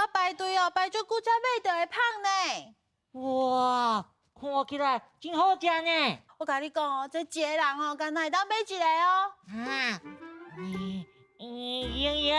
啊排队哦，排足久才买到会胖呢。哇，看起来真好食呢！我甲你讲哦，这一个人哦，敢若会当买一个哦。啊，莹莹，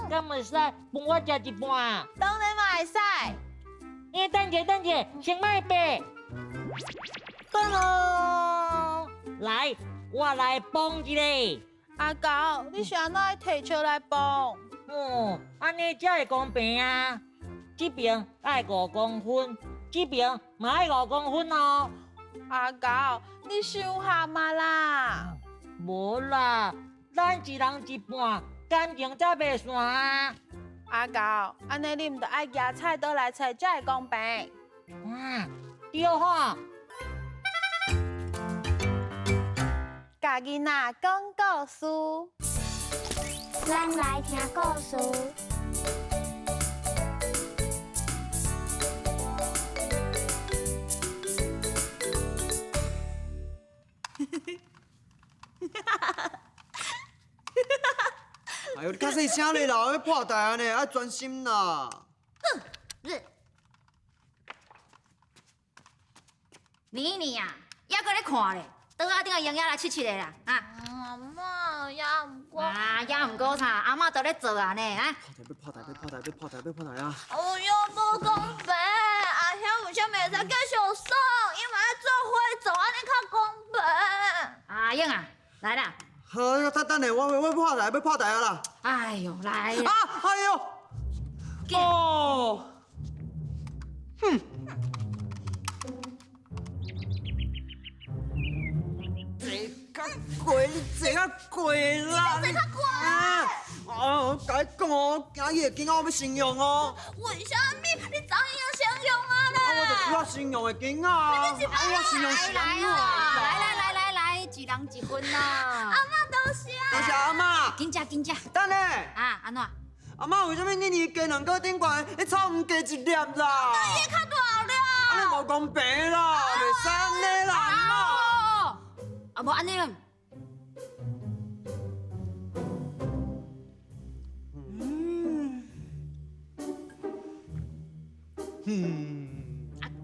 敢袂使分我食一半？当然嘛会使。等者，先卖白。等咯，来，我来帮一个。阿狗，你是安怎会摕笑来帮？哦，安尼才会公平啊！这边爱5公分，这边嘛爱5公分哦。阿狗，你想下嘛啦。无啦，咱一人一半，感情才袂散啊！阿狗，安尼你毋着爱夹菜刀来找，才会公平。啊，对吼。甲囡仔讲故事，咱来听故事。哎呦，你较细声咧啦，要破台安尼，爱专心啦。你啊，还搁咧看咧？桌仔顶个营养来切咧啦，啊！阿嬷也毋过。啊，也毋过啥，阿嬷都咧做啊呢，啊！要破台啊！哦哟，无公平！阿兄为什么会使继续耍？因为要做伙做，安尼较公平。阿英啊，来啦！好，等下，我要破台啊啦！哎呦，来啦！哎呦！哦，哼！坐较过啦！坐较过哦，甲你讲哦，今日今仔我要信用哦。为什么？你怎样形容啊我就啦？需要信用的囡仔啊！哎呀，信用是安怎啊？来，一人一分啦！阿嬷多谢。多谢阿嬷。紧食！等下，啊，安怎？阿嬷为什么你鸡卵糕顶悬，你草毋加一粒啦？你较大了。安尼无公平啦，袂使安尼啦，阿嬷。啊，无安尼。啊，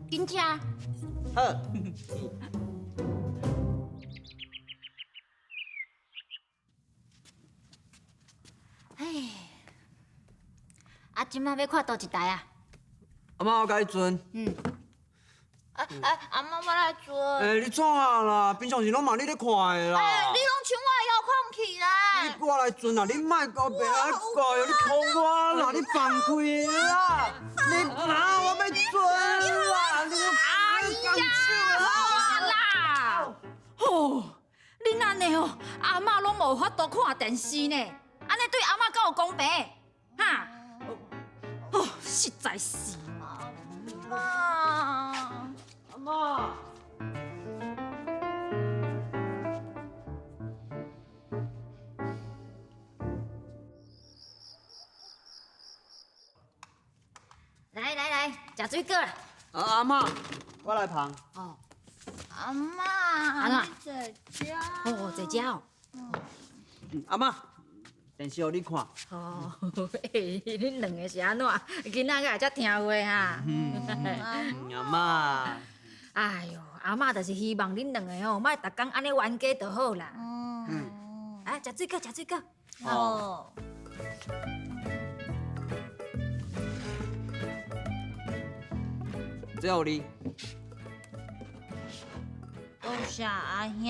紧吃。好。唉，啊，今仔要看倒一台啊？阿嬷，我甲你准。阿嬷，我来做。你怎啊啦？平常时拢嘛你咧看的啦。你拢抢我的遥控器啦！我来准啦，你莫搞别啊搞，你靠我啦，你放开啦！你我要准啦！你放手啦！哦，恁安尼哦，阿嬷拢无法度看电视呢，安尼对阿嬷敢有公平？哈？哦，实在是。阿嬷。来，食水果啦！阿嬷，我来捧。哦，阿嬷，安你在家？哦，在家哦。阿嬷，电视互你看。哦，恁两个是安怎？囡仔个才听话哈。阿嬷。哎呦，阿嬷就是希望恁两个哦，莫逐工安尼冤家就好啦。哎，食水果。哦。这互你。多谢阿兄。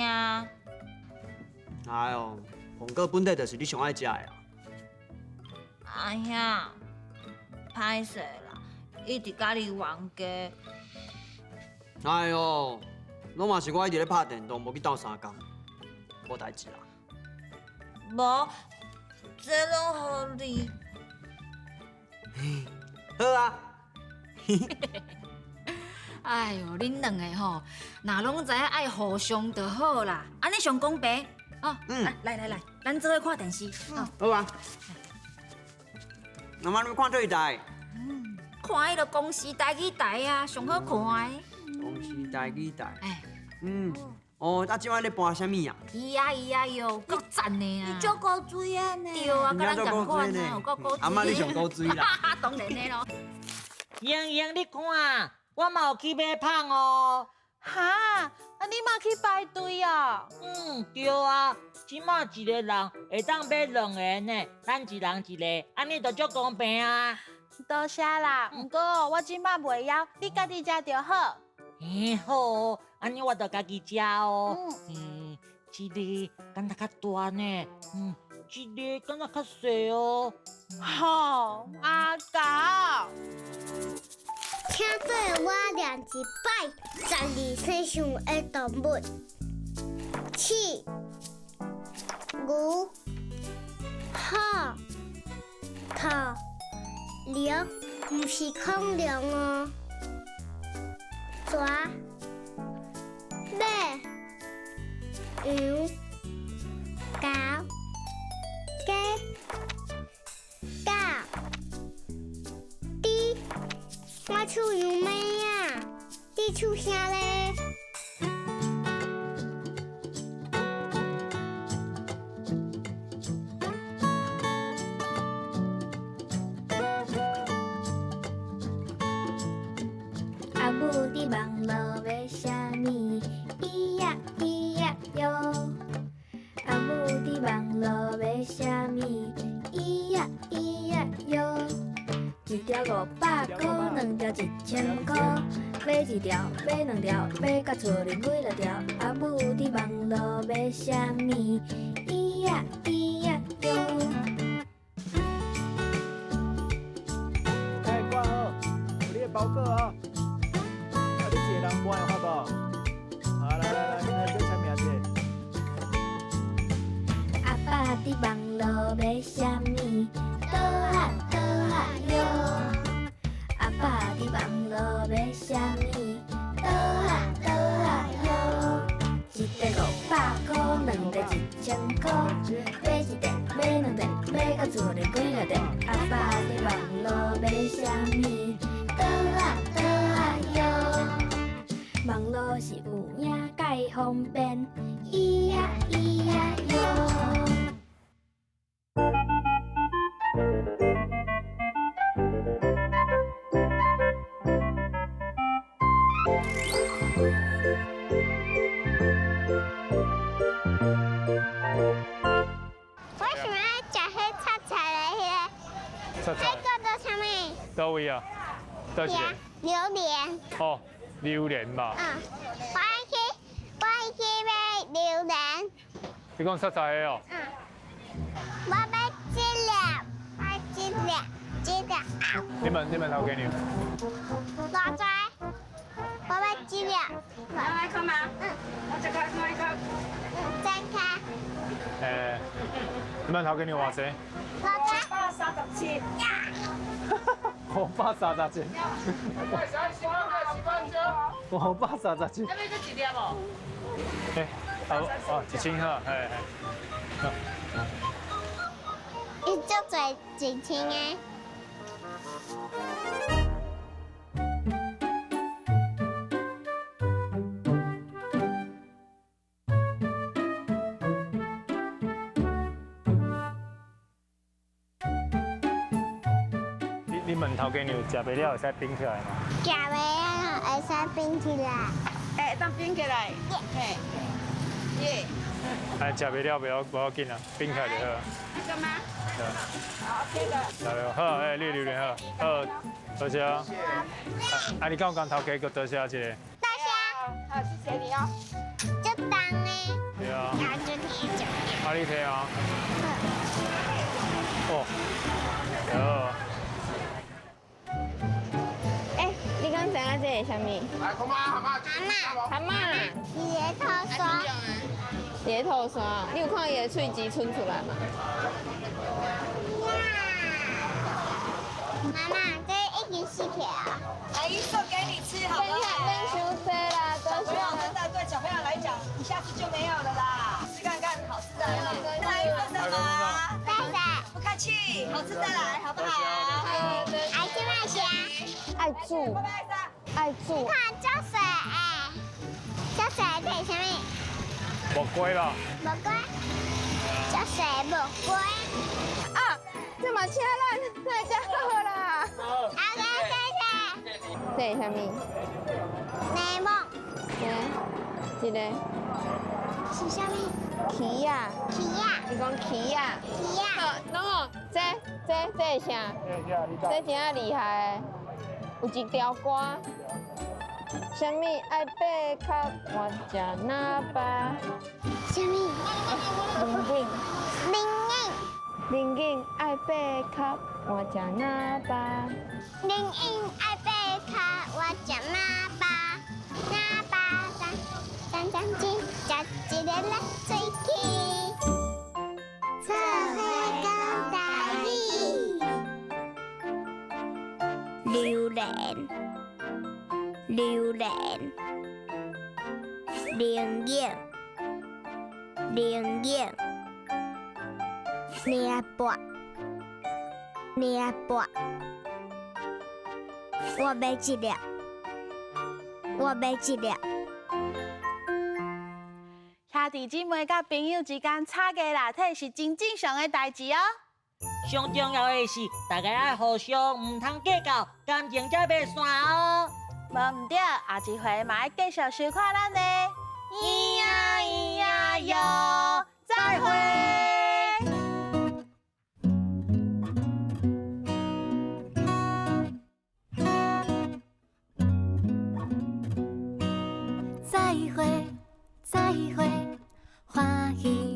哎呦，红果本地就是你上爱食的啊。阿兄，歹势啦，一直甲你冤家。哎呦，拢嘛是我一直咧拍电动，无去斗相共，无代志啦。无，这拢互你。好啊。哎呦，恁两个吼，若拢知影爱互相就好啦，安尼上公平。哦，来，咱做伙看电视。好啊。阿妈，你看这一台？看迄个公视台语台啊，上好看的。公司台语台。哎，哦，啊，即摆咧搬啥物啊？伊啊哟，够赞的啊！足够水啊呢。对啊，甲咱共款啊，有够高阿妈你上高水啦。当然的咯。莹莹，你看，我嘛有去买芳哦。哈，啊你嘛去排队啊？对啊，即马一个人会当买2个呢，咱一人一个，安尼就足公平啊。多谢啦，不过我即摆袂晓，你家己食就好。好，安尼我就家己食哦。一个敢若较大呢，一个敢若较细哦。好，阿狗。请对我念一摆12世上的动物：鼠、牛、虎、兔、龙，不是恐龙哦。蛇、马、羊、狗、鸡、狗、猪。我厝羊妹啊，你厝啥咧？阿母伫网络买啥物？咿呀咿呀哟。阿母伫网络买啥物？咿呀咿呀哟。一条500块，2条1000块，买一条，买2条，买到厝里几落条。阿母伫网络买啥物？咿呀咿呀哟。哎，挂好，有你的包裹哦。啊，你一个人搬会发无？好，来，这签名者。阿爸伫网络买啥物？倒啊倒啊哟。阿爸伫网络买啥物？倒啊倒啊哟。一条500块，2条1000块，买一条，买2条，买到厝里几落条。阿爸伫网络买啥物？倒啊倒啊哟。网络是有影介方便，咿呀咿呀哟。为什么要吃迄菜菜的迄个？迄个做啥物？倒位啊？倒一个。榴莲。哦，榴莲吧。我去买榴莲。你讲菜菜的哦？我要一粒。你们头给你。多少？我要一粒。来看吗？我再看，我看。再看。你们头给你偌济多少？537。537。要买这一粒无？1000好，伊足侪1000个。你问头家娘食袂了会使冰起来吗？食袂了会使冰起来。哎，当冰起来。嘿。耶。哎，食袂了不要紧啊，冰起来就好。这个吗？对。好，OK 的。来了，好，你榴莲好，好，多谢啊。啊，你敢有讲头家，佮多谢一个？多谢。好，谢谢你哦。足重的。对啊。然后就捏着。啊，你睇啊。哦。好。你刚知影这是啥物？蛤蟆啦，伊个头刷。伊的头刷，你有看伊的喙齿伸出来吗？妈妈，这已经死起啊！阿姨送给你吃好不好？变修车啦，小朋友真的对小朋友来讲，一下子就没有了啦。吃看看，好吃的。再来一份什么？拜拜。不客气，好吃再来，好不好？爱吃麦香。爱煮，爱煮。看浇水哎，浇水配什么？无乖啦。无乖，这谁无乖？啊，这嘛请咱，这真好啦。阿哥谢谢。这是啥物？内蒙这个是啥物？旗啊，旗啊，你讲旗啊？旗啊，喏喏，这是啥？这真啊厉害的，有一条歌。什么爱爬脚，我吃哪巴？啥物？玲灵玲，玲玲爱爬脚，我吃哪巴？灵灵爱爬脚，我吃哪巴？哪巴三三金，吃一个来吹气。做伙讲台语，榴莲。榴莲，灵验，灵验，捏簸，捏簸，我买一粒，我买一粒。兄弟姊妹甲朋友之间吵架闹体是真正常的代志哦。上重要的是，大家爱互相，唔通计较，感情才袂散哦。无唔对，下一回嘛要继续收看咱的咿呀咿呀哟，再会。再会，再会，欢喜。